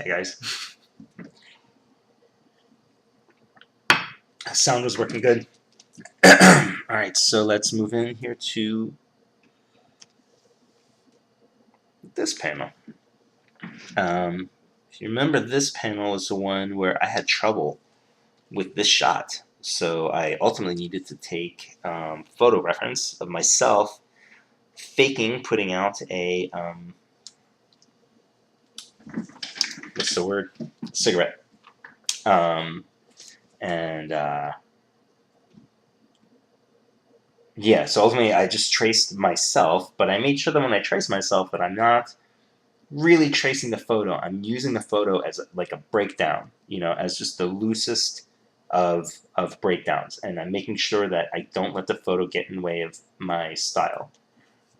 Hey guys. Sound was working good. Alright, so let's move in here to this panel. If you remember, this panel is the one where I had trouble with this shot. So I ultimately needed to take photo reference of myself faking putting out a, what's the word? Cigarette. Yeah, so ultimately I just traced myself, but I made sure that when I trace myself that I'm not really tracing the photo. I'm using the photo as like a breakdown, as just the loosest of breakdowns, and I'm making sure that I don't let the photo get in the way of my style.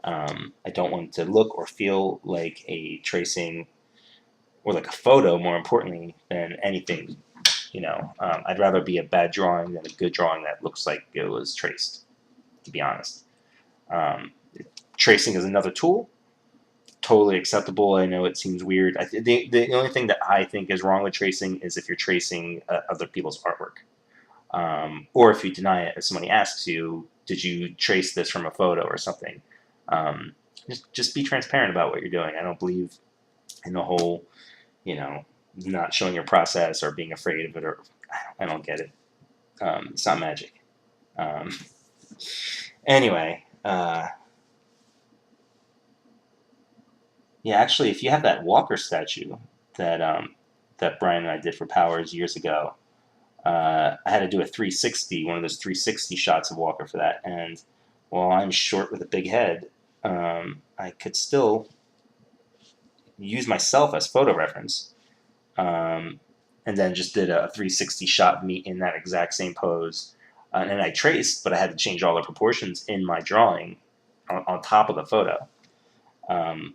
I don't want it to look or feel like a tracing or like a photo, more importantly, than anything. I'd rather be a bad drawing than a good drawing that looks like it was traced, to be honest. Um, Tracing is another tool. Totally acceptable. I know it seems weird. The only thing that I think is wrong with tracing is if you're tracing other people's artwork. Or if you deny it, if somebody asks you, did you trace this from a photo or something? Just be transparent about what you're doing. I don't believe in the whole, not showing your process or being afraid of it, or I don't get it. It's not magic. Anyway, yeah, actually, if you have that Walker statue that Brian and I did for Powers years ago, I had to do a 360, one of those 360 shots of Walker for that. And while I'm short with a big head, I could still use myself as photo reference, and then just did a 360 shot of me in that exact same pose. And I traced, but I had to change all the proportions in my drawing on top of the photo. And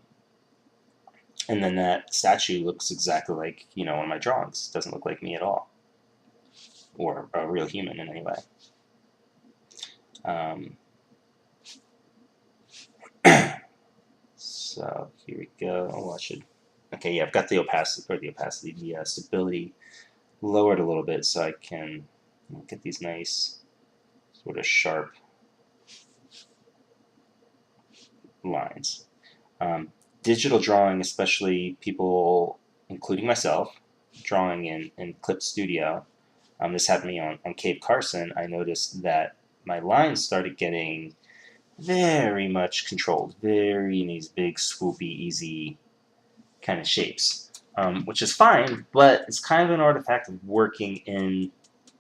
then that statue looks exactly like, one of my drawings. It doesn't look like me at all, or a real human in any way. So here we go. Oh, I should. Okay, yeah, I've got the stability lowered a little bit so I can get these nice sort of sharp lines. Digital drawing, especially people, including myself, drawing in Clip Studio. This happened to me on Cave Carson. I noticed that my lines started getting very much controlled, very in these big, swoopy, easy kind of shapes, which is fine, but it's kind of an artifact of working in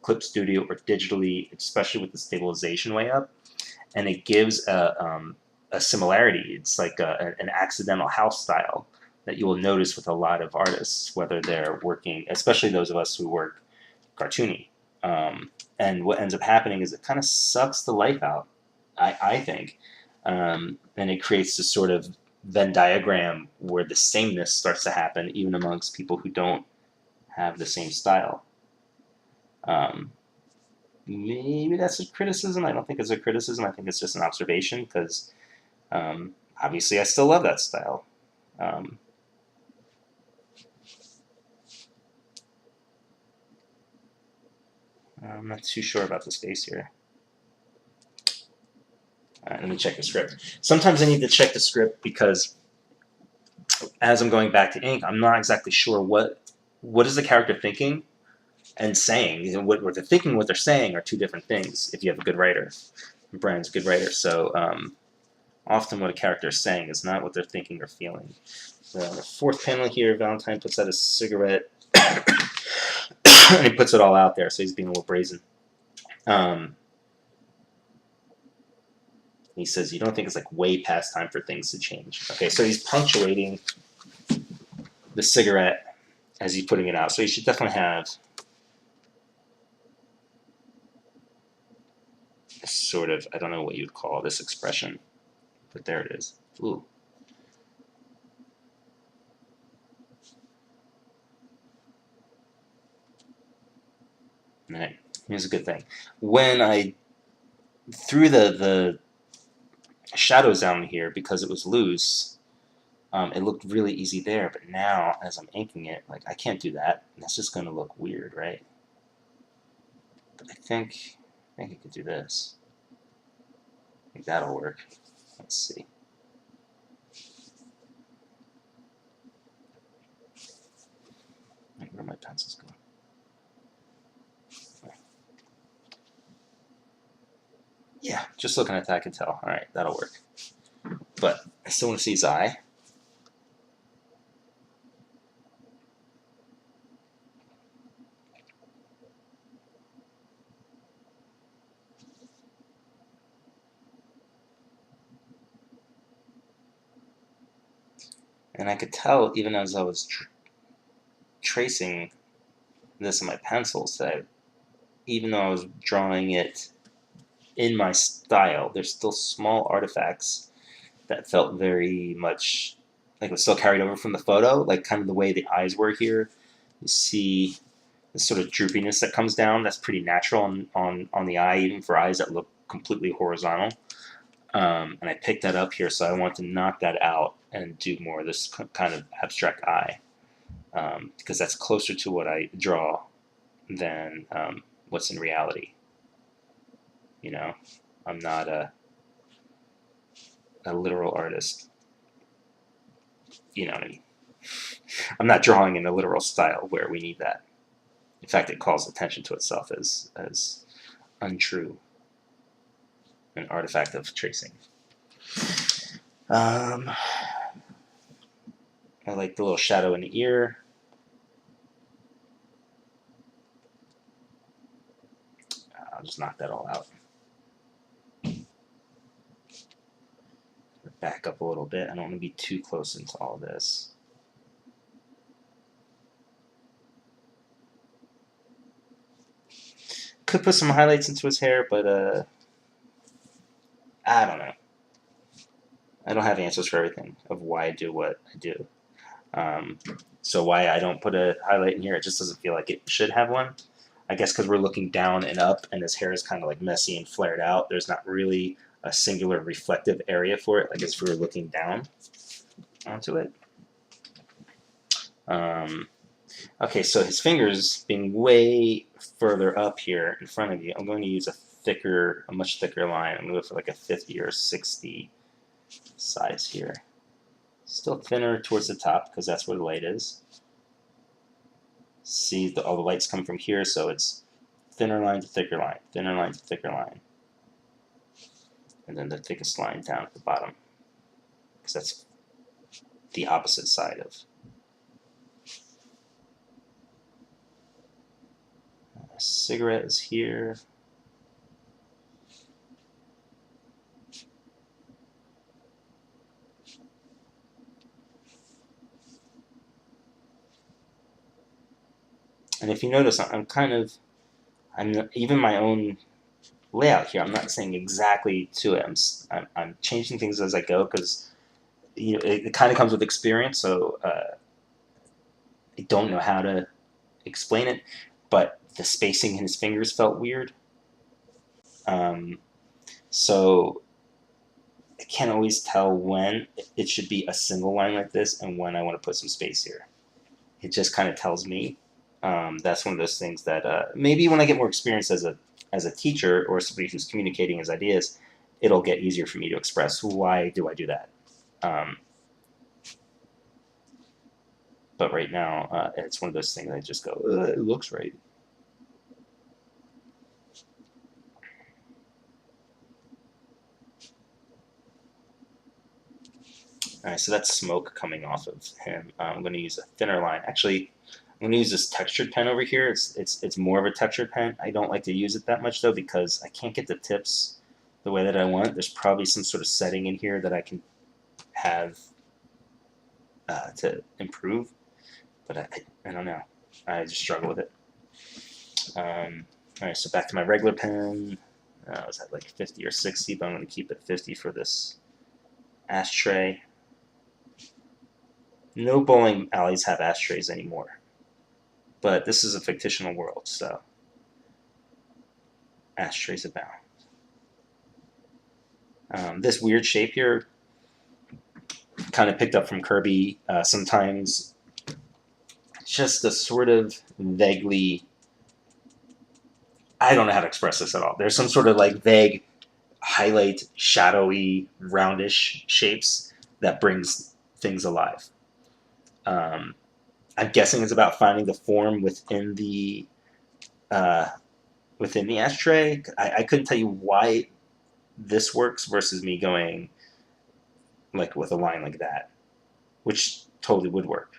Clip Studio or digitally, especially with the stabilization way up, and it gives a similarity. It's like an accidental house style that you will notice with a lot of artists, whether they're working, especially those of us who work cartoony. And what ends up happening is it kind of sucks the life out, I think, and it creates this sort of Venn diagram where the sameness starts to happen even amongst people who don't have the same style. Maybe that's a criticism. I don't think it's a criticism. I think it's just an observation because obviously I still love that style. I'm not too sure about the space here. Let me check the script. Sometimes I need to check the script because as I'm going back to ink, I'm not exactly sure what is the character thinking and saying. What they're thinking and what they're saying are two different things if you have a good writer. Brian's a good writer, so often what a character is saying is not what they're thinking or feeling. So the fourth panel here, Valentine puts out a cigarette and he puts it all out there, so he's being a little brazen. He says, you don't think it's like way past time for things to change. Okay, so he's punctuating the cigarette as he's putting it out. So you should definitely have this sort of, I don't know what you'd call this expression, but there it is. Ooh. All right, here's a good thing. When I threw the shadows down here because it was loose, It looked really easy there, but now as I'm inking it, like I can't do that. That's just going to look weird, right? But I think I could do this. I think that'll work. Let's see. Where are my pencils going? Yeah, just looking at that, I can tell. All right, that'll work. But I still want to see his eye. And I could tell even as I was tracing this in my pencils that even though I was drawing it in my style, there's still small artifacts that felt very much like it was still carried over from the photo, like kind of the way the eyes were here. You see the sort of droopiness that comes down. That's pretty natural on the eye, even for eyes that look completely horizontal. And I picked that up here, so I want to knock that out and do more of this kind of abstract eye, because that's closer to what I draw than what's in reality. You know, I'm not a literal artist. You know what I mean? I'm not drawing in a literal style where we need that. In fact, it calls attention to itself as untrue, an artifact of tracing. I like the little shadow in the ear. I'll just knock that all out. Back up a little bit. I don't want to be too close into all this. Could put some highlights into his hair, but I don't know. I don't have answers for everything of why I do what I do. So why I don't put a highlight in here, it just doesn't feel like it should have one. I guess because we're looking down and up and his hair is kind of like messy and flared out. There's not really a singular reflective area for it, like as if we were looking down onto it. Okay, so his fingers being way further up here in front of you, I'm going to use a much thicker line. I'm going to go for like a 50 or 60 size here. Still thinner towards the top because that's where the light is. See, all the light's come from here, so it's thinner line to thicker line, thinner line to thicker line. And then the thickest line down at the bottom, because that's the opposite side of. A cigarette is here. And if you notice, I'm even my own layout here. I'm not saying exactly to it. I'm changing things as I go because it kind of comes with experience. So I don't know how to explain it, but the spacing in his fingers felt weird. So I can't always tell when it should be a single line like this and when I want to put some space here. It just kind of tells me. That's one of those things that maybe when I get more experience as a teacher or somebody who's communicating his ideas, it'll get easier for me to express why do I do that. But right now, it's one of those things I just go, it looks right. All right, so that's smoke coming off of him. I'm going to use a thinner line. Actually, I'm going to use this textured pen over here. It's more of a textured pen. I don't like to use it that much though because I can't get the tips the way that I want. There's probably some sort of setting in here that I can have to improve, but I don't know. I just struggle with it. All right, so back to my regular pen. I was at like 50 or 60, but I'm going to keep it 50 for this ashtray. No bowling alleys have ashtrays anymore, but this is a fictional world, so ashtrays abound. This weird shape here kind of picked up from Kirby. Sometimes just a sort of vaguely, I don't know how to express this at all. There's some sort of like vague highlight, shadowy, roundish shapes that brings things alive. I'm guessing it's about finding the form uh, within the ashtray. I couldn't tell you why this works versus me going like with a line like that, which totally would work.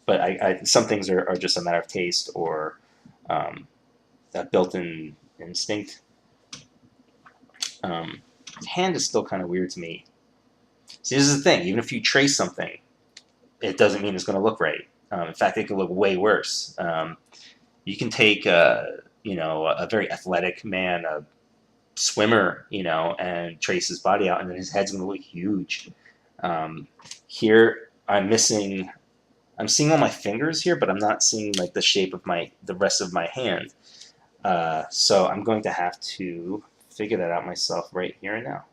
But some things are just a matter of taste or a built-in instinct. Hand is still kind of weird to me. See, this is the thing. Even if you trace something, it doesn't mean it's going to look right. In fact, it could look way worse. You can take a very athletic man, a swimmer, and trace his body out, and then his head's going to look huge. Here, I'm seeing all my fingers here, but I'm not seeing like the shape of the rest of my hand. So I'm going to have to figure that out myself right here and now.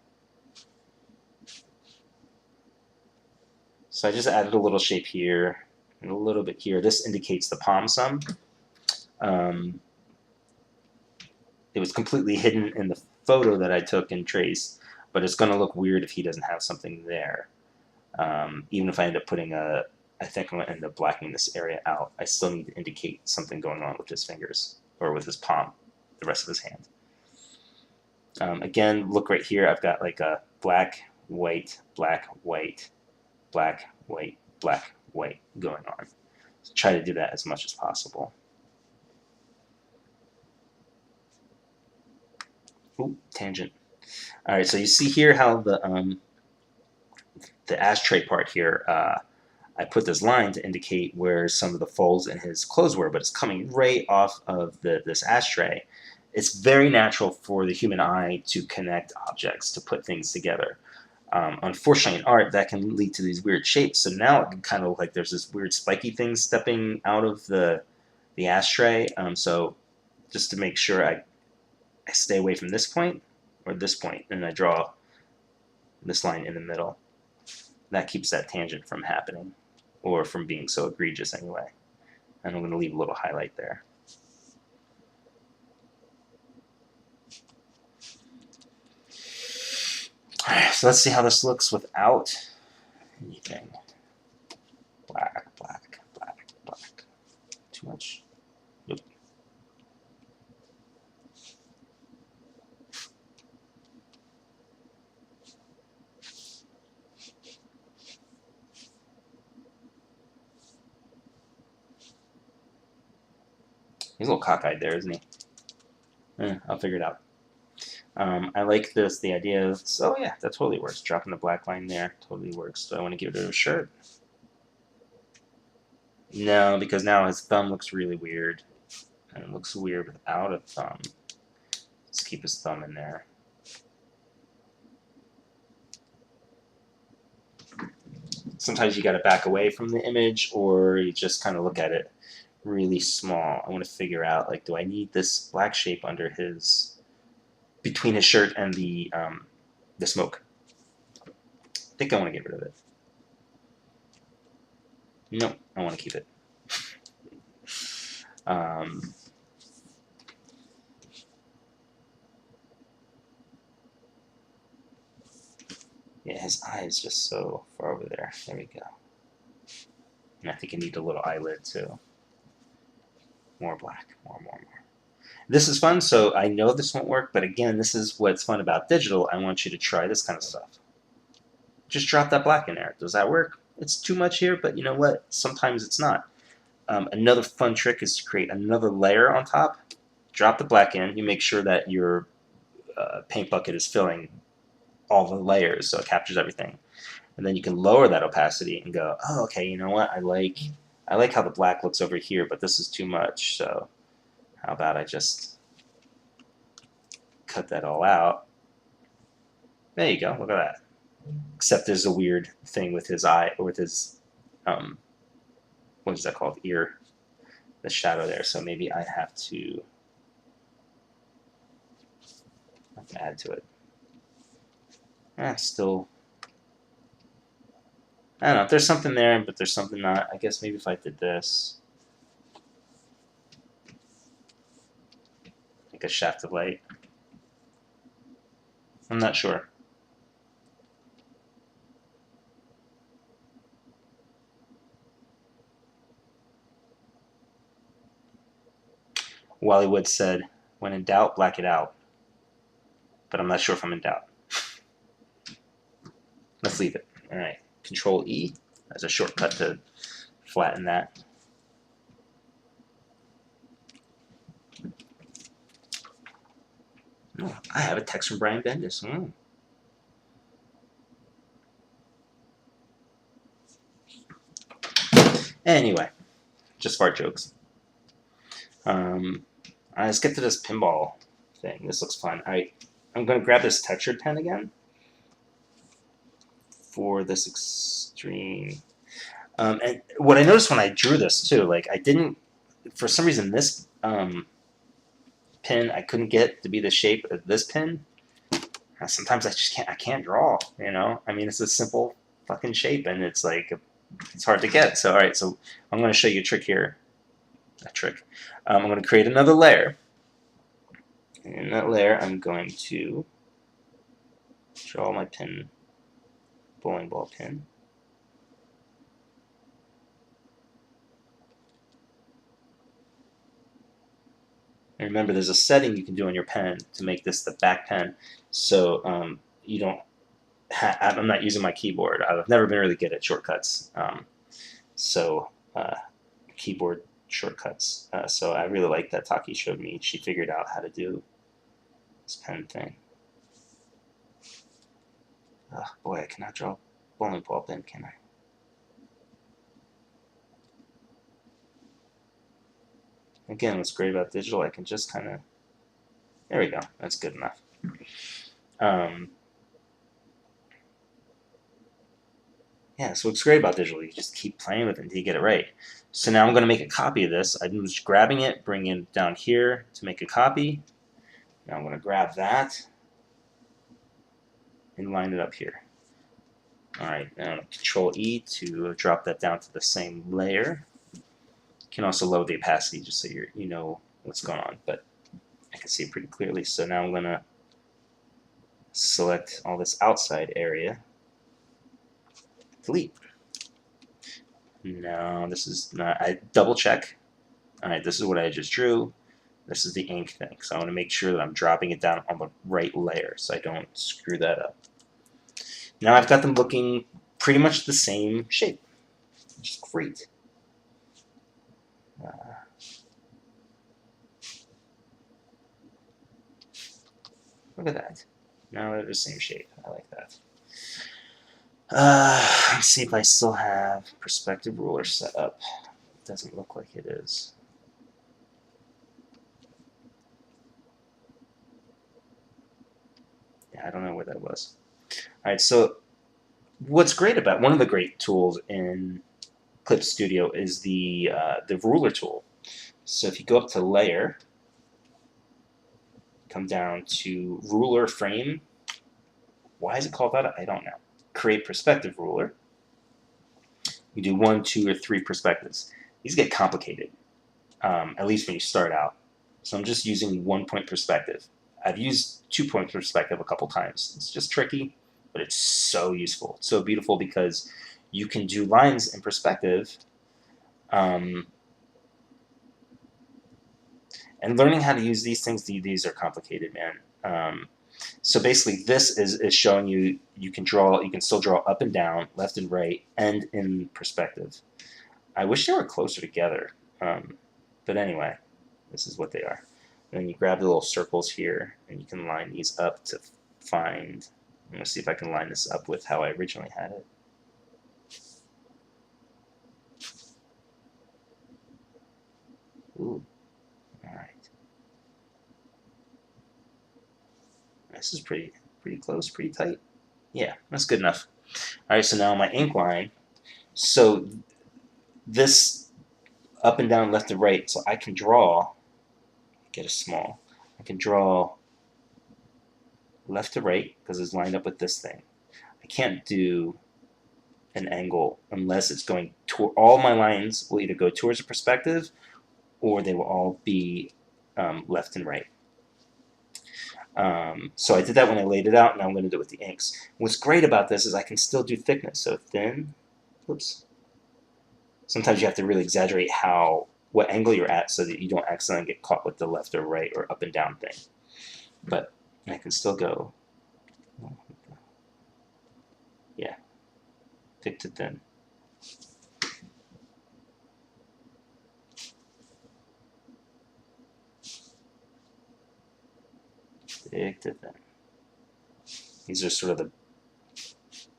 So I just added a little shape here and a little bit here. This indicates the palm some. It was completely hidden in the photo that I took and traced, but it's going to look weird if he doesn't have something there. Even if I end up I think I'm going to end up blacking this area out. I still need to indicate something going on with his fingers or with his palm, the rest of his hand. Again, look right here. I've got like a black, white, black, white, black, white, black, white going on. So try to do that as much as possible. Ooh, tangent. All right, so you see here how the ashtray part here, I put this line to indicate where some of the folds in his clothes were, but it's coming right off of this ashtray. It's very natural for the human eye to connect objects, to put things together. Unfortunately, in art, that can lead to these weird shapes. So now it can kind of look like there's this weird spiky thing stepping out of the ashtray. So just to make sure I stay away from this point or this point, and I draw this line in the middle. That keeps that tangent from happening, or from being so egregious anyway. And I'm going to leave a little highlight there. Alright, so let's see how this looks without anything. Black, black, black, black. Too much? Nope. He's a little cockeyed there, isn't he? I'll figure it out. I like the idea of, oh yeah, that totally works. Dropping the black line there totally works. Do I want to give it a shirt? No, because now his thumb looks really weird. And it looks weird without a thumb. Let's keep his thumb in there. Sometimes you got to back away from the image, or you just kind of look at it really small. I want to figure out, like, do I need this black shape under between his shirt and the smoke? I think I want to get rid of it. No, I want to keep it. Yeah, his eye is just so far over there. There we go. And I think I need a little eyelid too. More black, more. This is fun, so I know this won't work, but again, this is what's fun about digital. I want you to try this kind of stuff. Just drop that black in there. Does that work? It's too much here, but you know what? Sometimes it's not. Another fun trick is to create another layer on top. Drop the black in. You make sure that your paint bucket is filling all the layers, so it captures everything. And then you can lower that opacity and go, oh, okay, you know what? I like how the black looks over here, but this is too much. So how about I just cut that all out? There you go. Look at that. Except there's a weird thing with his eye, or with his, what is that called? Ear. The shadow there. So maybe I have to add to it. Still I don't know. There's something there, but there's something not. I guess maybe if I did this, like a shaft of light. I'm not sure. Wally Wood said, "When in doubt, black it out." But I'm not sure if I'm in doubt. Let's leave it. All right. Control E as a shortcut to flatten that. Oh, I have a text from Brian Bendis. Anyway, just fart jokes. Let's get to this pinball thing. This looks fun. I'm going to grab this textured pen again for this extreme. And what I noticed when I drew this too, like I didn't, for some reason, this pin I couldn't get to be the shape of this pin. Sometimes I can't draw. You know, I mean, it's a simple fucking shape, and it's like it's hard to get. So all right, so I'm going to show you a trick here. I'm going to create another layer. In that layer, I'm going to draw my pin, bowling ball pin. And remember, there's a setting you can do on your pen to make this the back pen, so you don't. I'm not using my keyboard. I've never been really good at shortcuts, keyboard shortcuts. So I really like that Taki showed me. She figured out how to do this pen thing. Oh, boy, I cannot draw a bowling ball pin, can I? Again, what's great about digital, I can just kind of, there we go, that's good enough. Yeah, so what's great about digital, you just keep playing with it until you get it right. So now I'm going to make a copy of this. I'm just grabbing it, bringing it down here to make a copy. Now I'm going to grab that and line it up here. Alright, now Control E to drop that down to the same layer. You can also lower the opacity just so you know what's going on, but I can see it pretty clearly. So now I'm going to select all this outside area. Delete. No, this is not. I double check. Alright, this is what I just drew. This is the ink thing. So I want to make sure that I'm dropping it down on the right layer so I don't screw that up. Now I've got them looking pretty much the same shape, which is great. Look at that. Now they're the same shape. I like that. Let's see if I still have perspective ruler set up. It doesn't look like it is. Yeah, I don't know where that was. All right, so what's great about one of the great tools in Clip Studio is the ruler tool. So if you go up to Layer, come down to Ruler Frame. Why is it called that? I don't know. Create Perspective Ruler. You do 1, 2, or 3 perspectives. These get complicated, at least when you start out. So I'm just using 1-point perspective. I've used 2-point perspective a couple times. It's just tricky, but it's so useful. It's so beautiful because you can do lines in perspective, and learning how to use these things, these are complicated, man. So basically, this is showing you can still draw up and down, left and right, and in perspective. I wish they were closer together, but anyway, this is what they are. And then you grab the little circles here, and you can line these up to find. I'm going to see if I can line this up with how I originally had it. Ooh, all right. This is pretty close, pretty tight. Yeah, that's good enough. All right, so now my ink line. So this up and down, left and right, so I can draw, get a small, I can draw left to right because it's lined up with this thing. I can't do an angle unless it's going to, all my lines will either go towards the perspective or they will all be left and right. So I did that when I laid it out, and I'm going to do it with the inks. What's great about this is I can still do thickness. So thin, oops. Sometimes you have to really exaggerate what angle you're at so that you don't accidentally get caught with the left or right or up and down thing. But I can still go, yeah, thick to thin. Thick to thin. These are sort of the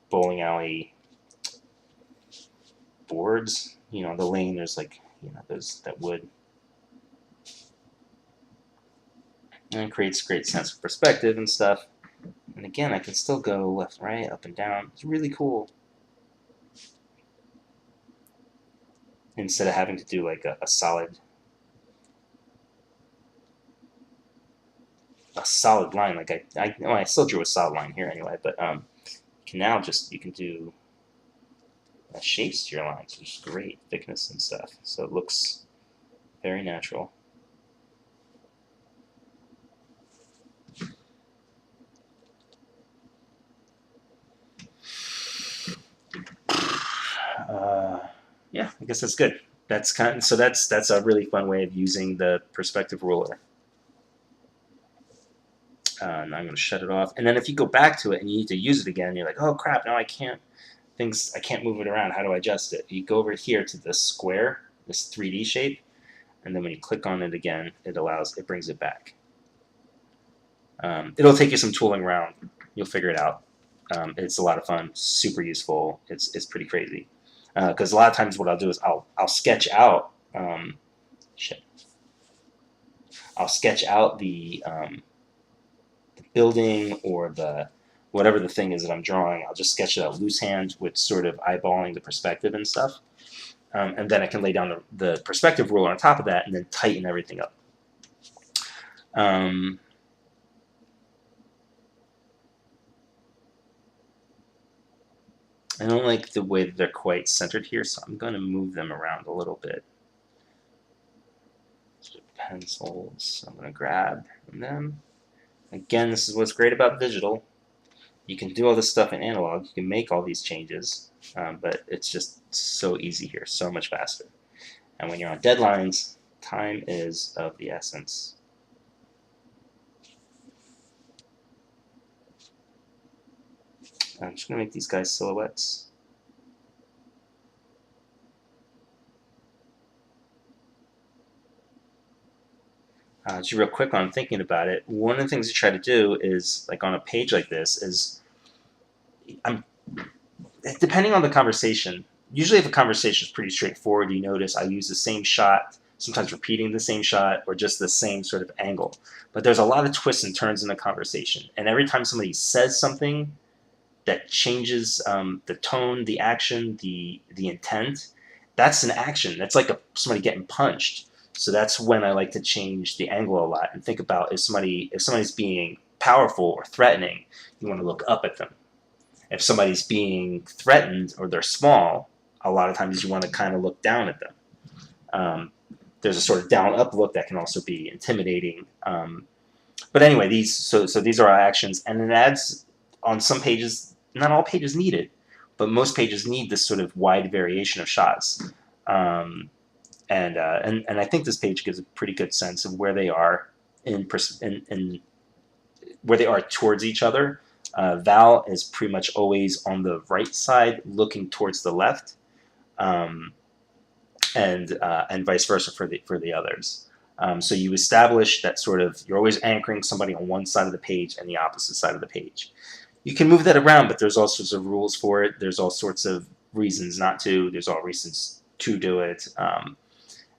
bowling alley boards. You know, the lane, there's like, you know, there's that wood. And it creates a great sense of perspective and stuff. And again, I can still go left, right, up and down. It's really cool. Instead of having to do like a solid line. Like I still drew a solid line here anyway, but you can now you can do shapes to your lines, which is great, thickness and stuff. So it looks very natural. Yeah, I guess that's good. That's that's a really fun way of using the perspective ruler. And I'm going to shut it off. And then if you go back to it and you need to use it again, you're like, oh crap, now I can't move it around. How do I adjust it? You go over here to this square, this 3D shape, and then when you click on it again, it brings it back. It'll take you some tooling around. You'll figure it out. It's a lot of fun, super useful. It's pretty crazy. Because a lot of times what I'll do is I'll sketch out I'll sketch out the building or the whatever the thing is that I'm drawing. I'll just sketch it out loose hand with sort of eyeballing the perspective and stuff. And then I can lay down the perspective ruler on top of that and then tighten everything up. I don't like the way that they're quite centered here, so I'm going to move them around a little bit. Pencils, I'm going to grab them. Again, this is what's great about digital. You can do all this stuff in analog. You can make all these changes, but it's just so easy here, so much faster. And when you're on deadlines, time is of the essence. I'm just going to make these guys silhouettes. Just real quick while I'm thinking about it, one of the things you try to do is, like on a page like this, is depending on the conversation, usually if a conversation is pretty straightforward, you notice I use the same shot, sometimes repeating the same shot, or just the same sort of angle. But there's a lot of twists and turns in the conversation. And every time somebody says something that changes the tone, the action, the intent, that's an action. That's like somebody getting punched. So that's when I like to change the angle a lot and think about if somebody's being powerful or threatening, you want to look up at them. If somebody's being threatened or they're small, a lot of times you want to kind of look down at them. There's a sort of down-up look that can also be intimidating. But anyway, these are our actions, and it adds on some pages. Not all pages need it, but most pages need this sort of wide variation of shots. And I think this page gives a pretty good sense of where they are in where they are towards each other. Val is pretty much always on the right side, looking towards the left, and vice versa for the others. So you establish that sort of you're always anchoring somebody on one side of the page and the opposite side of the page. You can move that around, but there's all sorts of rules for it. There's all sorts of reasons not to. There's all reasons to do it.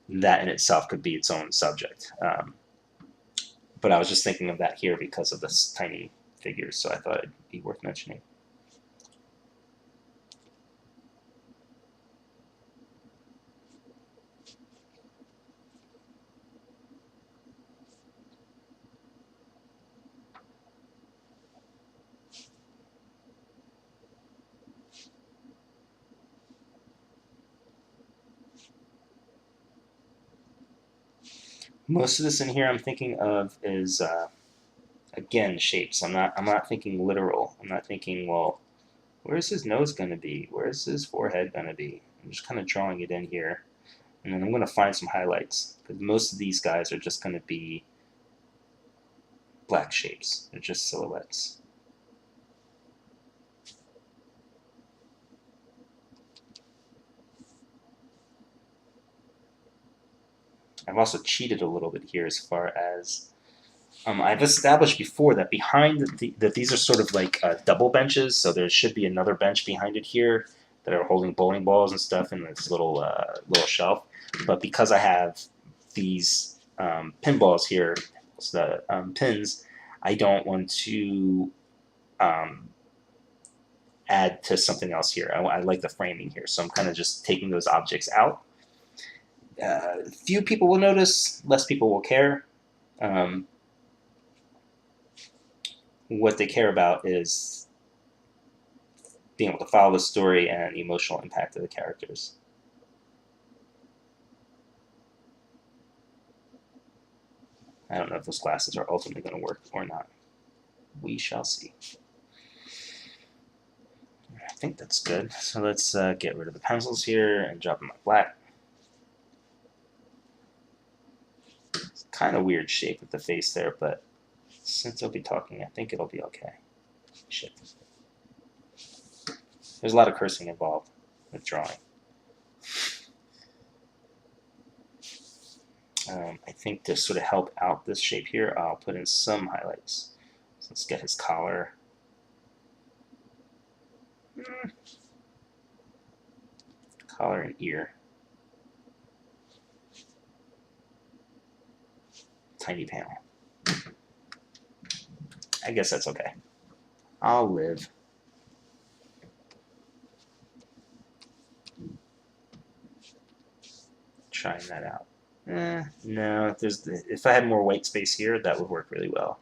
That in itself could be its own subject. But I was just thinking of that here because of this tiny figures, so I thought it'd be worth mentioning. Most of this in here I'm thinking of is again shapes. I'm not thinking literal. I'm not thinking, well, where's his nose gonna be? Where's his forehead gonna be? I'm just kind of drawing it in here, and then I'm gonna find some highlights because most of these guys are just gonna be black shapes. They're just silhouettes. I've also cheated a little bit here as far as I've established before that that these are sort of like double benches, so there should be another bench behind it here that are holding bowling balls and stuff in this little shelf. But because I have these pinballs here, so the pins, I don't want to um, add to something else here. I like the framing here, so I'm kind of just taking those objects out. Few people will notice, less people will care. Um, what they care about is being able to follow the story and the emotional impact of the characters. I don't know if those glasses are ultimately going to work or not. We shall see. I think that's good. So let's get rid of the pencils here and drop in my black. It's kind of weird shape with the face there, but since I'll be talking, I think it'll be okay. Shit. There's a lot of cursing involved with drawing. I think to sort of help out this shape here, I'll put in some highlights. So let's get his collar. Collar and ear. Tiny panel. I guess that's okay. I'll live. Trying that out. No, if I had more white space here, that would work really well.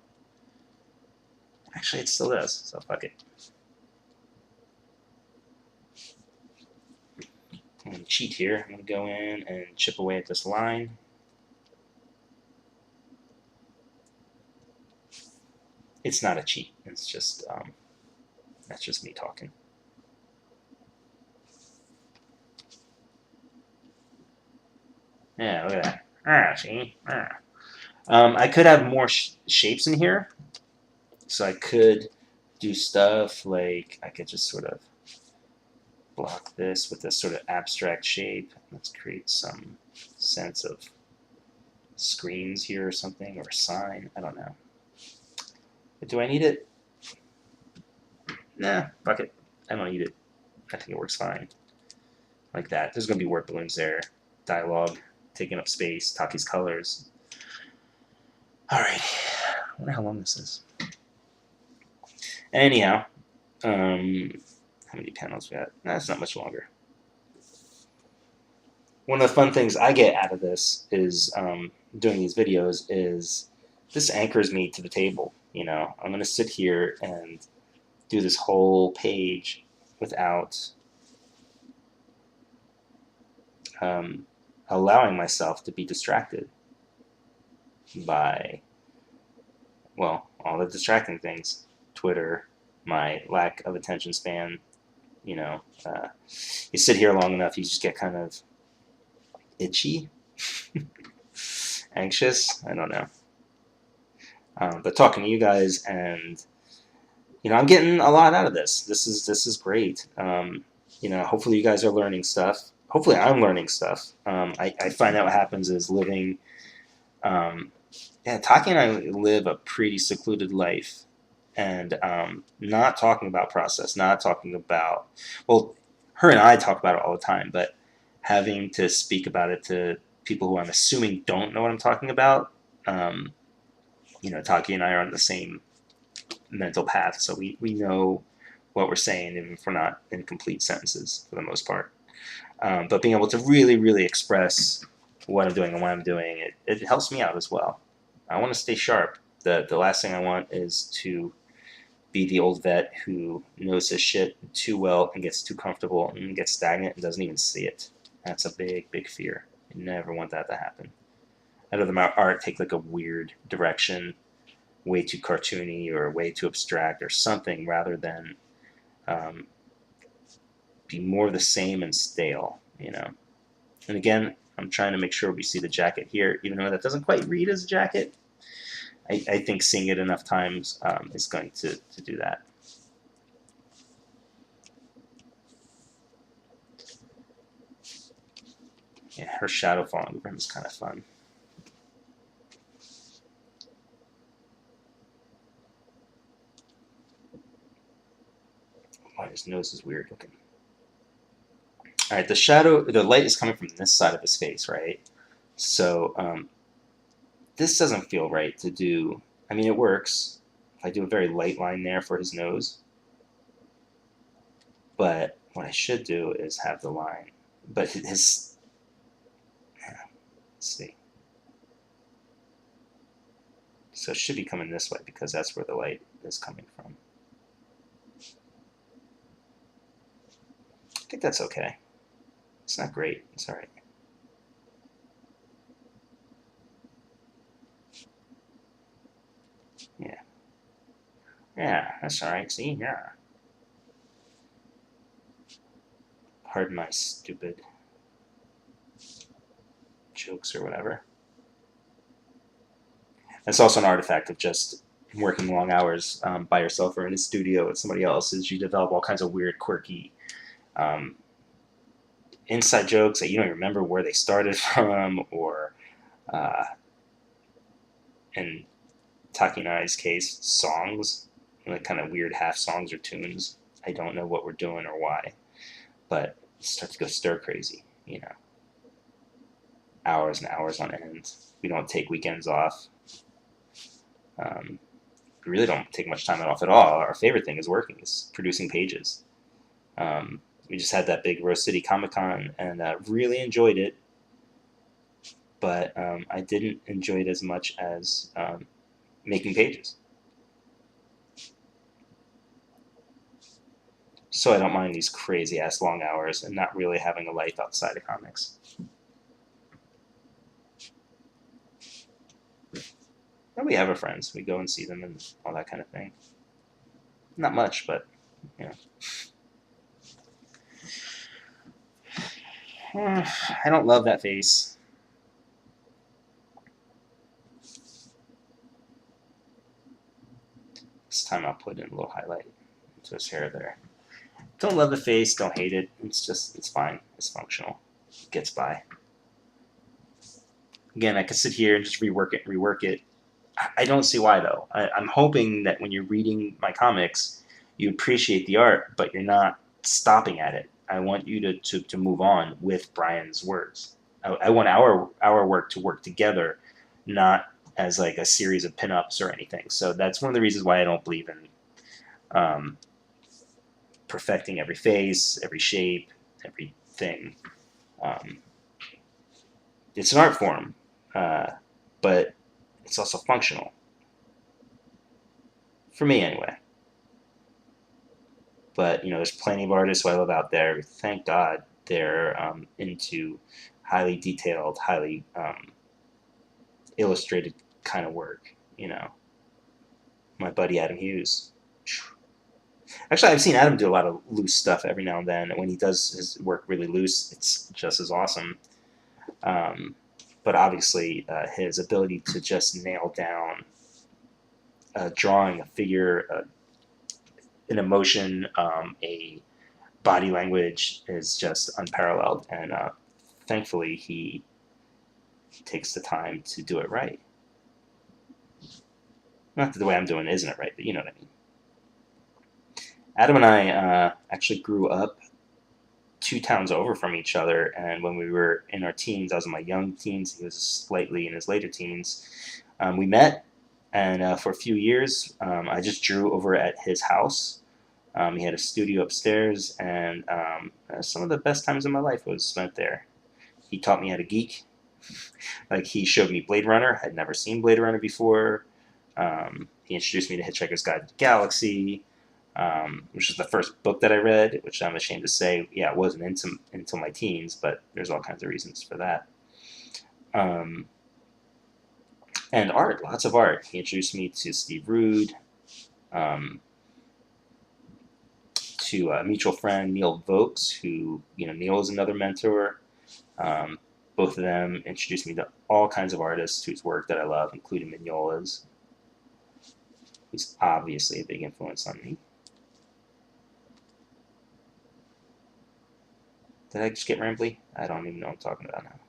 Actually, it still does, so fuck it. I'm going to cheat here. I'm going to go in and chip away at this line. It's not a cheat. It's just, that's just me talking. Yeah, look at that. See? I could have more shapes in here. So I could do stuff like I could just sort of block this with this sort of abstract shape. Let's create some sense of screens here or something, or a sign. I don't know. But do I need it? Nah, fuck it. I don't need it. I think it works fine. Like that. There's going to be word balloons there. Dialogue, taking up space, Taki's colors. Alright. I wonder how long this is. Anyhow, how many panels we got? That's not much longer. One of the fun things I get out of this is doing these videos is this anchors me to the table. You know, I'm going to sit here and do this whole page without allowing myself to be distracted by, well, all the distracting things. Twitter, my lack of attention span. You know, you sit here long enough, you just get kind of itchy, anxious. I don't know. But talking to you guys, and you know, I'm getting a lot out of this. This is great. You know, hopefully you guys are learning stuff. Hopefully I'm learning stuff. I find out what happens is living. Yeah, Taki and I live a pretty secluded life, and not talking about process, not talking about, well, her and I talk about it all the time, but having to speak about it to people who I'm assuming don't know what I'm talking about, you know, Taki and I are on the same mental path, so we know what we're saying, even if we're not in complete sentences for the most part. But being able to really express what I'm doing and why I'm doing, it helps me out as well. I want to stay sharp. The last thing I want is to be the old vet who knows his shit too well and gets too comfortable and gets stagnant and doesn't even see it. That's a big fear. I never want that to happen. I'd rather my art take like a weird direction, way too cartoony or way too abstract or something, rather than um, be more of the same and stale, you know. And again, I'm trying to make sure we see the jacket here, even though that doesn't quite read as a jacket. I think seeing it enough times is going to do that. Yeah, her shadow falling over him is kind of fun. Why his nose is weird looking. All right, the light is coming from this side of his face, right? So this doesn't feel right to do. I mean, it works. If I do a very light line there for his nose, but what I should do is have the line. But his let's see. So it should be coming this way because that's where the light is coming from. I think that's okay. It's not great. It's all right. Yeah. Yeah, that's all right. See, yeah. Pardon my stupid jokes or whatever. It's also an artifact of just working long hours by yourself or in a studio with somebody else. Is you develop all kinds of weird, quirky um, inside jokes that you don't even remember where they started from, or uh, in Taki and I's case, songs, like kind of weird half songs or tunes. I don't know what we're doing or why, but you start to go stir crazy, you know, hours and hours on end. We don't take weekends off. Um, we really don't take much time off at all. Our favorite thing is working, is producing pages. We just had that big Rose City Comic Con and really enjoyed it, but I didn't enjoy it as much as making pages. So I don't mind these crazy ass long hours and not really having a life outside of comics. And we have our friends. We go and see them and all that kind of thing. Not much, but you know. I don't love that face. This time I'll put in a little highlight into his hair there. Don't love the face, don't hate it. It's fine. It's functional. It gets by. Again, I could sit here and just rework it. I don't see why though. I'm hoping that when you're reading my comics, you appreciate the art, but you're not stopping at it. I want you to move on with Brian's words. I want our work to work together, not as like a series of pinups or anything. So that's one of the reasons why I don't believe in perfecting every face, every shape, everything. Um, it's an art form, but it's also functional. For me, anyway. But there's plenty of artists who I love out there. Thank God they're into highly detailed, highly illustrated kind of work. My buddy Adam Hughes. Actually, I've seen Adam do a lot of loose stuff every now and then. When he does his work really loose, it's just as awesome. But obviously, his ability to just nail down drawing, a figure, an emotion, a body language is just unparalleled. And thankfully, he takes the time to do it right. Not that the way I'm doing it isn't it right, but you know what I mean. Adam and I actually grew up 2 towns over from each other, and when we were in our teens, I was in my young teens, he was slightly in his later teens, we met, and for a few years, I just drew over at his house. He had a studio upstairs, and some of the best times of my life was spent there. He taught me how to geek. Like, he showed me Blade Runner. I'd never seen Blade Runner before. He introduced me to Hitchhiker's Guide to the Galaxy, which is the first book that I read, which I'm ashamed to say, yeah, it wasn't until my teens, but there's all kinds of reasons for that. And art, lots of art. He introduced me to Steve Rude, um, to a mutual friend, Neil Vokes, who, Neil is another mentor. Um, Both of them introduced me to all kinds of artists whose work that I love, including Mignola's, who's obviously a big influence on me. Did I just get rambly? I don't even know what I'm talking about now.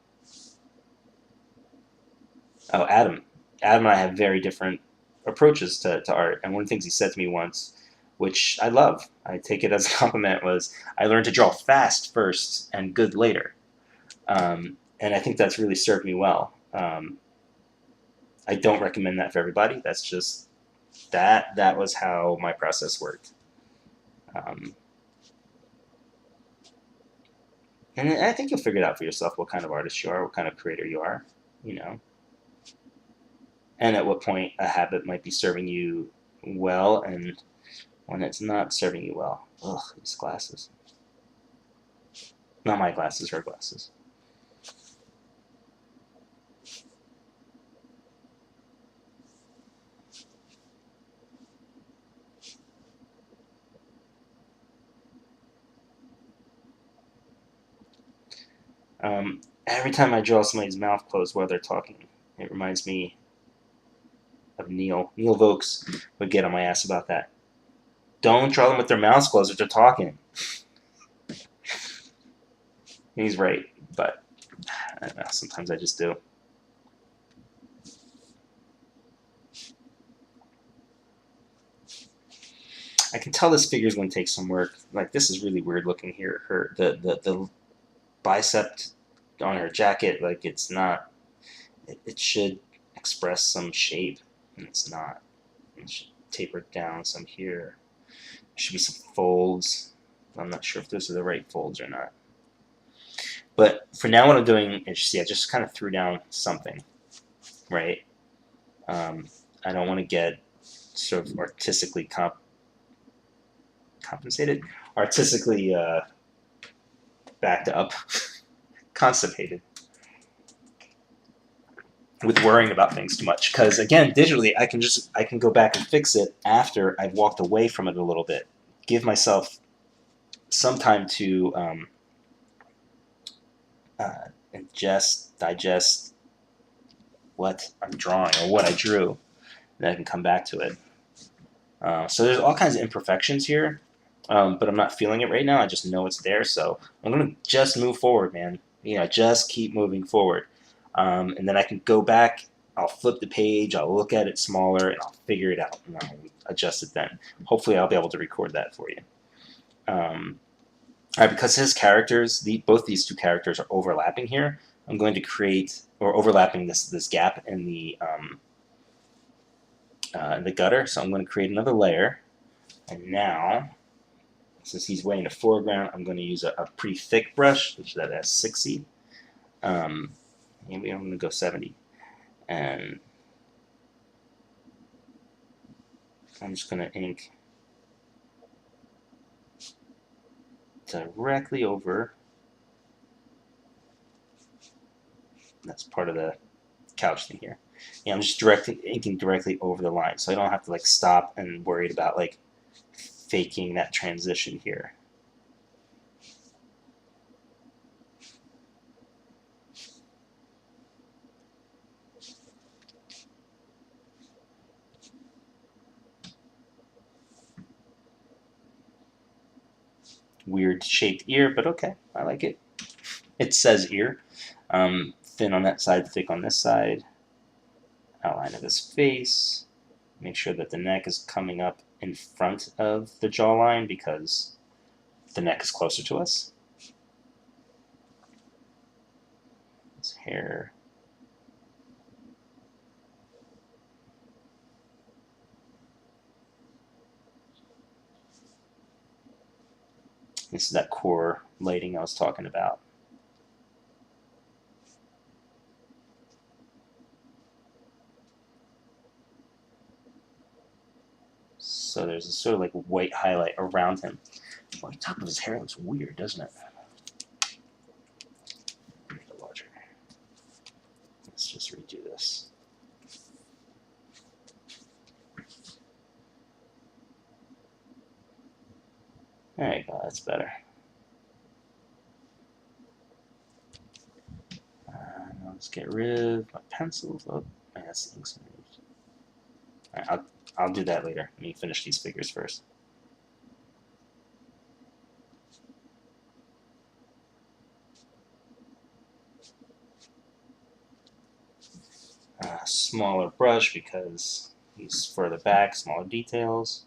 Oh, Adam. Adam and I have very different approaches to art. And one of the things he said to me once, which I love, I take it as a compliment, was I learned to draw fast first and good later. And I think that's really served me well. I don't recommend that for everybody. That's just that was how my process worked. Um, and I think you'll figure it out for yourself what kind of artist you are, what kind of creator you are, you know, and at what point a habit might be serving you well and when it's not serving you well. Ugh, these glasses. Not my glasses, her glasses. Every time I draw somebody's mouth closed while they're talking, it reminds me of Neil. Neil Vokes would get on my ass about that. Don't draw them with their mouths closed if they're talking. He's right, but I don't know, sometimes I just do. I can tell this figure is going to take some work. Like, this is really weird looking here. The bicep on her jacket, like, it's not. It should express some shape, and it's not. It should taper down some here. There should be some folds. I'm not sure if those are the right folds or not. But for now, what I'm doing is, I just kind of threw down something, right? I don't want to get sort of artistically compensated, artistically backed up, constipated with worrying about things too much. Because again, digitally, I can go back and fix it after I've walked away from it a little bit. Give myself some time to ingest, digest what I'm drawing or what I drew, and then I can come back to it. So there's all kinds of imperfections here, but I'm not feeling it right now. I just know it's there, so I'm gonna just move forward, man. Just keep moving forward, and then I can go back. I'll flip the page. I'll look at it smaller, and I'll figure it out, and I'll adjust it then. Hopefully, I'll be able to record that for you. All right, because his characters, both these two characters are overlapping here. I'm going to create, or overlapping this gap in the gutter. So I'm going to create another layer. And now, since he's way in the foreground, I'm going to use a pretty thick brush, which that has 60. Maybe I'm going to go 70. And I'm just going to ink directly over. That's part of the couch thing here. I'm just inking directly over the line, so I don't have to like stop and worried about like faking that transition here. Weird shaped ear, but okay, I like it. It says ear. Thin on that side, thick on this side. Outline of his face. Make sure that the neck is coming up in front of the jawline because the neck is closer to us. His hair. This is that core lighting I was talking about. So there's a sort of like white highlight around him. Well, the top of his hair looks weird, doesn't it? Make it larger. Let's just redo this. There you go, that's better. Let's get rid of my pencils. Oh, that's the inks. All right, I'll do that later. Let me finish these figures first. Smaller brush because he's further back, smaller details.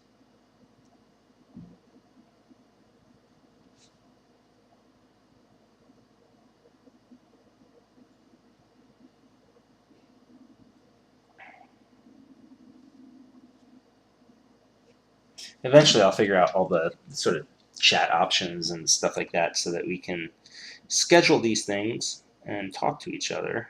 Eventually, I'll figure out all the sort of chat options and stuff like that so that we can schedule these things and talk to each other.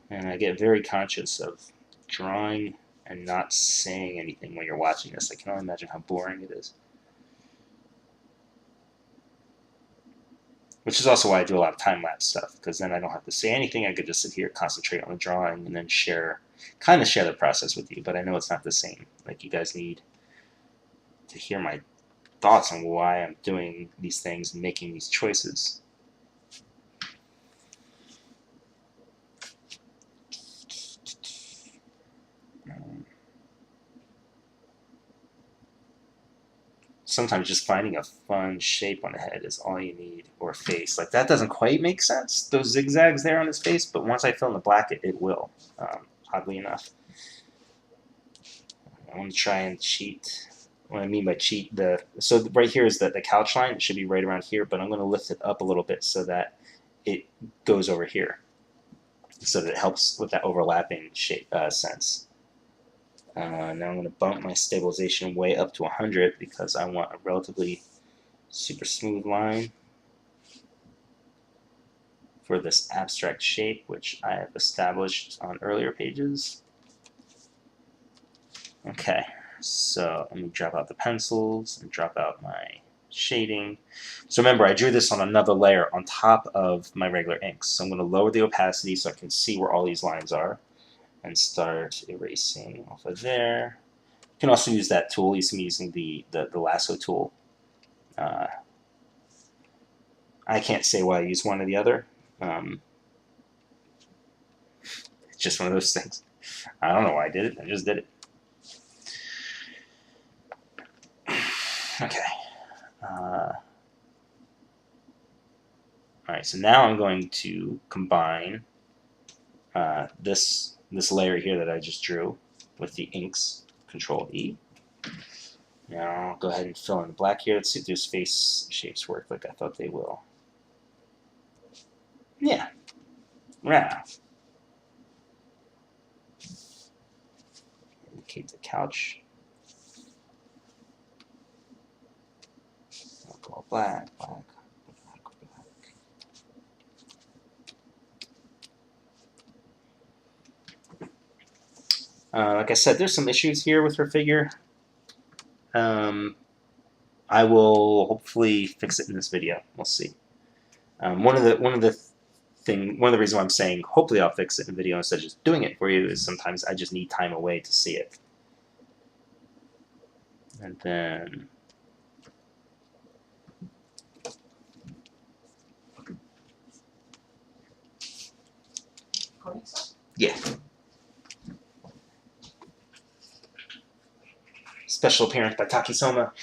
And I get very conscious of drawing and not saying anything when you're watching this. I can only imagine how boring it is. Which is also why I do a lot of time-lapse stuff, because then I don't have to say anything. I could just sit here, concentrate on the drawing, and then kind of share the process with you. But I know it's not the same. Like, you guys need to hear my thoughts on why I'm doing these things and making these choices. Sometimes just finding a fun shape on the head is all you need, or face. Like, that doesn't quite make sense, those zigzags there on his face, but once I fill in the black, it will, oddly enough. I want to try and cheat. What I mean by cheat, so right here is the couch line. It should be right around here, but I'm going to lift it up a little bit so that it goes over here, so that it helps with that overlapping shape sense. Now I'm going to bump my stabilization way up to 100 because I want a relatively super smooth line for this abstract shape, which I have established on earlier pages. Okay, so let me drop out the pencils and drop out my shading. So remember, I drew this on another layer on top of my regular inks. So I'm going to lower the opacity so I can see where all these lines are and start erasing off of there. You can also use that tool. You see me using the lasso tool. I can't say why I use one or the other. It's just one of those things. I don't know why I did it. I just did it. Okay. Alright, so now I'm going to combine this layer here that I just drew with the inks, Control E. Now I'll go ahead and fill in the black here. Let's see if those face shapes work like I thought they will. Yeah. Yeah. Indicate the couch. I'll go black, black, black, black. Like I said, there's some issues here with her figure. I will hopefully fix it in this video. We'll see. One of the reasons why I'm saying hopefully I'll fix it in the video instead of just doing it for you is sometimes I just need time away to see it. And then yeah. Special appearance by Taki Soma.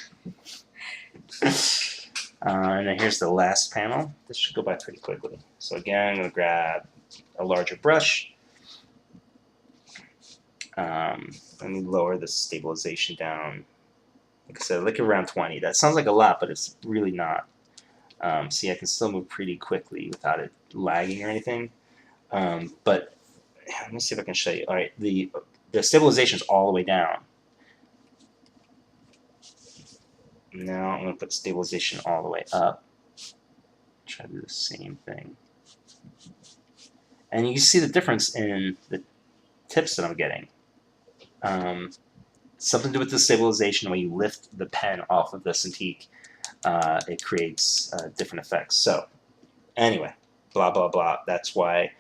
And then here's the last panel. This should go by pretty quickly. So again, I'm going to grab a larger brush. Let me lower the stabilization down. Like I said, like around 20. That sounds like a lot, but it's really not. See, I can still move pretty quickly without it lagging or anything. But let me see if I can show you. All right, the stabilization is all the way down. Now I'm going to put stabilization all the way up. Try to do the same thing. And you can see the difference in the tips that I'm getting. Something to do with the stabilization. When you lift the pen off of the Cintiq, it creates different effects. So anyway, blah, blah, blah. That's why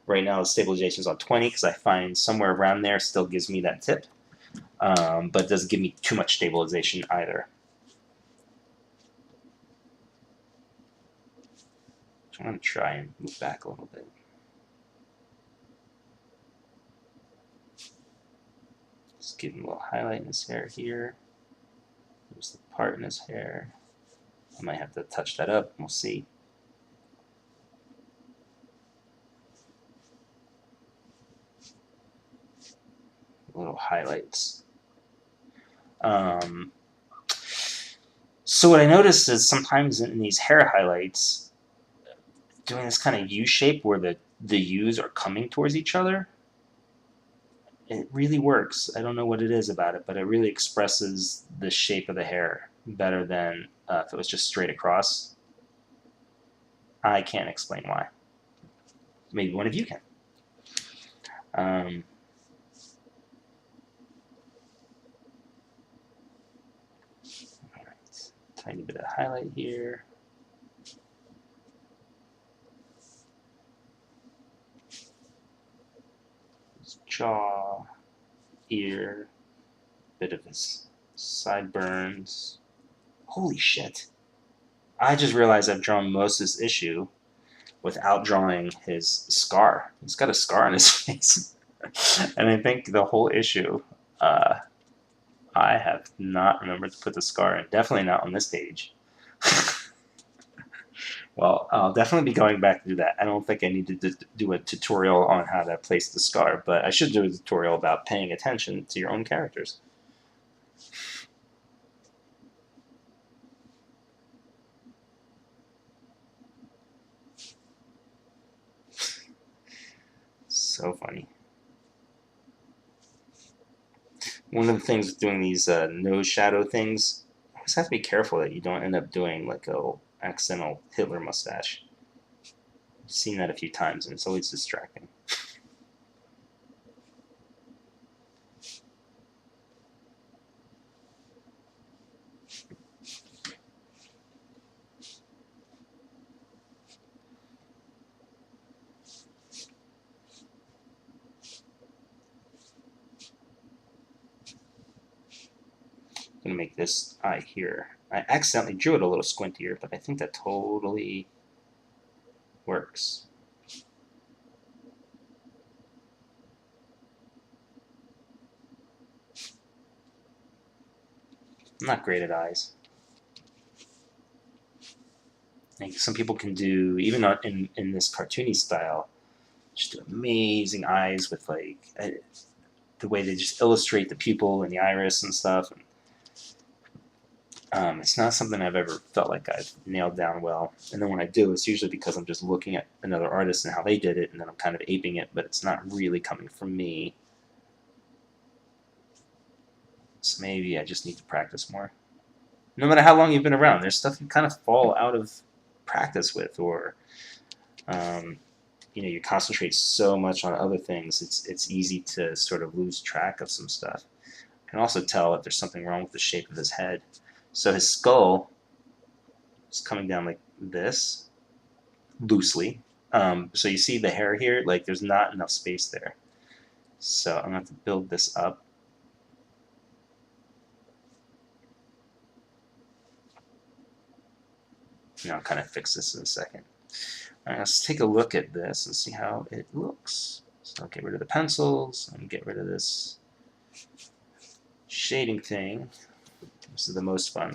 Right now the stabilization is on 20 because I find somewhere around there still gives me that tip, but doesn't give me too much stabilization either. So I'm going to try and move back a little bit. Just give him a little highlight in his hair here. There's the part in his hair. I might have to touch that up. We'll see. Little highlights. So what I noticed is sometimes in these hair highlights, doing this kind of U shape where the U's are coming towards each other, it really works. I don't know what it is about it, but it really expresses the shape of the hair better than if it was just straight across. I can't explain why. Maybe one of you can. Alright, tiny bit of highlight here. His jaw, ear, bit of his sideburns. Holy shit. I just realized I've drawn most of this issue without drawing his scar. He's got a scar on his face. And I think the whole issue, I have not remembered to put the scar in. Definitely not on this page. Well, I'll definitely be going back to do that. I don't think I need to do a tutorial on how to place the scar, but I should do a tutorial about paying attention to your own characters. So funny. One of the things with doing these nose shadow things, you just have to be careful that you don't end up doing like a accidental Hitler mustache. I've seen that a few times and it's always distracting. I'm going to make this eye here. I accidentally drew it a little squintier, but I think that totally works. I'm not great at eyes. I think some people can do, even in this cartoony style, just do amazing eyes with like the way they just illustrate the pupil and the iris and stuff. It's not something I've ever felt like I've nailed down well. And then when I do, it's usually because I'm just looking at another artist and how they did it, and then I'm kind of aping it, but it's not really coming from me. So maybe I just need to practice more. No matter how long you've been around, there's stuff you kind of fall out of practice with, or you concentrate so much on other things, it's easy to sort of lose track of some stuff. I can also tell if there's something wrong with the shape of his head. So his skull is coming down like this, loosely. So you see the hair here, like there's not enough space there. So I'm going to have to build this up. I'll kind of fix this in a second. All right, let's take a look at this and see how it looks. So I'll get rid of the pencils and get rid of this shading thing. This is the most fun.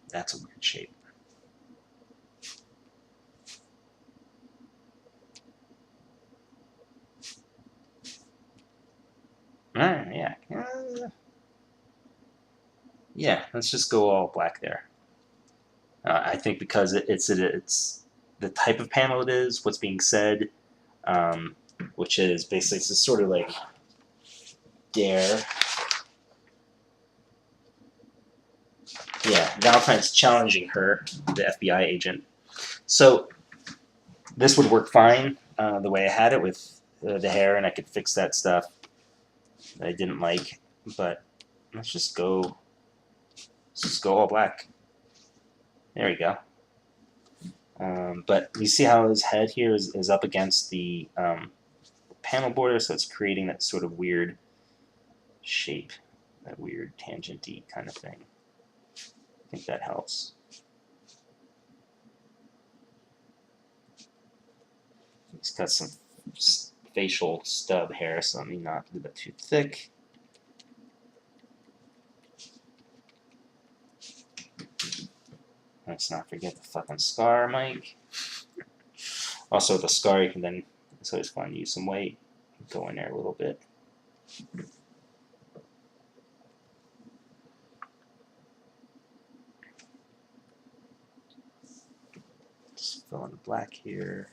That's a weird shape. Yeah. Yeah, let's just go all black there. I think because it's the type of panel it is, what's being said, which is basically it's just sort of like dare. Yeah, Valentine's challenging her, the FBI agent. So this would work fine the way I had it with the hair, and I could fix that stuff that I didn't like. But let's just go all black. There we go. But you see how his head here is up against the panel border, so it's creating that sort of weird shape, that weird tangent-y kind of thing. I think that helps. He's got some facial stub hair, so let me not do that too thick. Let's not forget the fucking scar, Mike. Also, the scar, you can then, it's always fun to use some weight. Go in there a little bit. Just fill in the black here.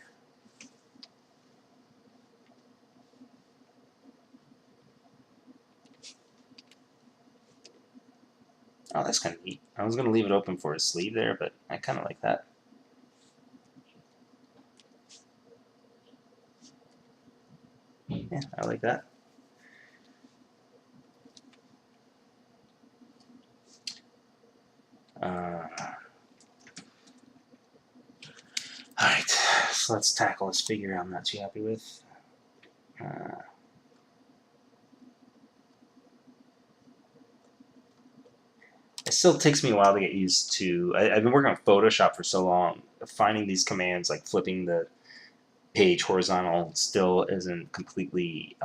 Oh, that's kind of neat. I was going to leave it open for a sleeve there, but I kind of like that. Yeah, I like that. Alright, so let's tackle this figure I'm not too happy with. It still takes me a while to get used to. I've been working on Photoshop for so long. Finding these commands, like flipping the page horizontal, still isn't completely,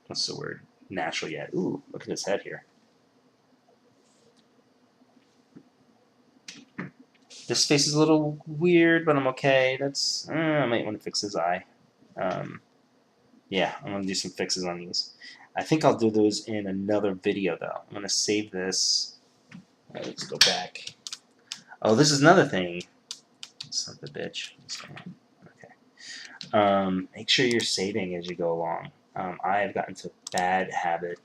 what's the word, natural yet. Ooh, look at his head here. This face is a little weird, but I'm okay. That's, I might want to fix his eye. Yeah, I'm going to do some fixes on these. I think I'll do those in another video, though. I'm going to save this. Right, let's go back. Oh, this is another thing. Son of a bitch. Okay. Make sure you're saving as you go along. I have gotten to a bad habit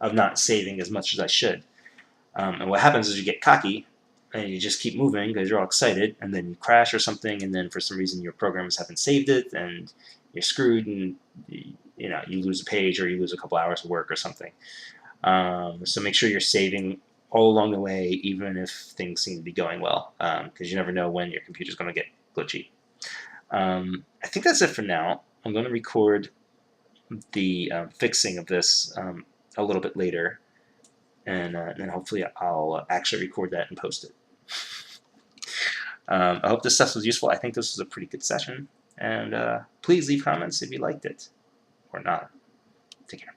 of not saving as much as I should. And what happens is you get cocky, and you just keep moving because you're all excited, and then you crash or something, and then for some reason your programs haven't saved it, and you're screwed, and you lose a page or you lose a couple hours of work or something. So make sure you're saving all along the way, even if things seem to be going well, because you never know when your computer's going to get glitchy. I think that's it for now. I'm going to record the fixing of this a little bit later, and then hopefully I'll actually record that and post it. I hope this stuff was useful. I think this was a pretty good session, and please leave comments if you liked it or not. Take care.